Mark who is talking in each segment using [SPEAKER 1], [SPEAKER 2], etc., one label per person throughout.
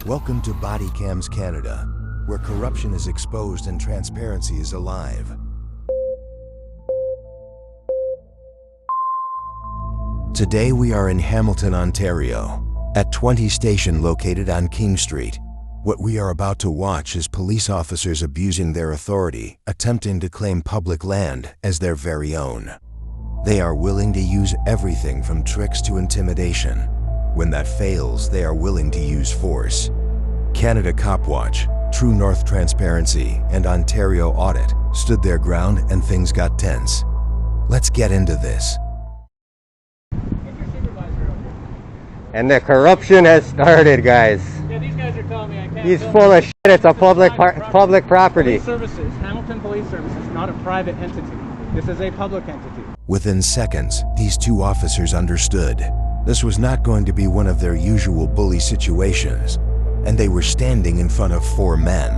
[SPEAKER 1] Welcome to Body Cams Canada, where corruption is exposed and transparency is alive. Today we are in Hamilton, Ontario, at 20 Station located on King Street. What we are about to watch is police officers abusing their authority, attempting to claim public land as their very own. They are willing to use everything from tricks to intimidation. When that fails, they are willing to use force. Canada Cop Watch, True North Transparency, and Ontario Audit stood their ground and things got tense. Let's get into this.
[SPEAKER 2] And the corruption has started, guys.
[SPEAKER 3] Yeah, these guys are telling me I can't.
[SPEAKER 2] He's full of shit. It's a public property.
[SPEAKER 3] Police Services, Hamilton Police Services, not a private entity. This is a public entity.
[SPEAKER 1] Within seconds, these two officers understood. This was not going to be one of their usual bully situations, and they were standing in front of 4 men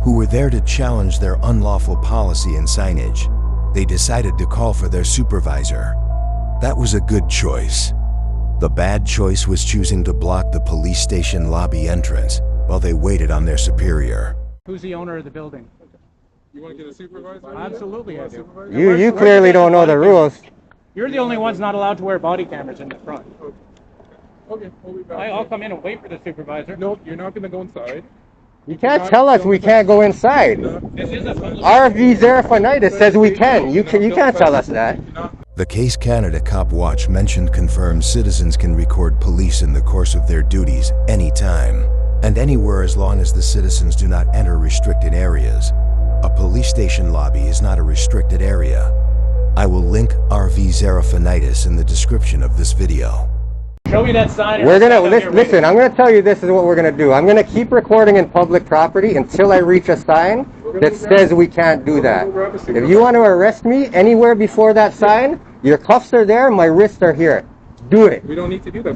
[SPEAKER 1] who were there to challenge their unlawful policy and signage. They decided to call for their supervisor. That was a good choice. The bad choice was choosing to block the police station lobby entrance while they waited on their superior.
[SPEAKER 3] Who's the owner of the building?
[SPEAKER 4] You want to get a supervisor?
[SPEAKER 3] Absolutely, I do.
[SPEAKER 2] You clearly don't know the rules.
[SPEAKER 3] You're the only ones not allowed to wear body cameras in the front.
[SPEAKER 4] Okay, we'll be back.
[SPEAKER 3] I'll come in and wait for the supervisor.
[SPEAKER 4] Nope, you're not going to go inside.
[SPEAKER 2] You can't tell us we can't go inside.
[SPEAKER 3] This is a public...
[SPEAKER 2] RV Zarafinitis says we can. You can't tell us that.
[SPEAKER 1] The case Canada Cop Watch mentioned confirms citizens can record police in the course of their duties anytime and anywhere as long as the citizens do not enter restricted areas. A police station lobby is not a restricted area. I will link RV Zarafinitis in the description of this video.
[SPEAKER 3] Show me that sign.
[SPEAKER 2] We're gonna listen. I'm gonna tell you this is what we're gonna do. I'm gonna keep recording in public property until I reach a sign that says we can't do that. If you want to arrest me anywhere before that sign, your cuffs are there, my wrists are here. Do it.
[SPEAKER 4] We don't need to do that.
[SPEAKER 2] Do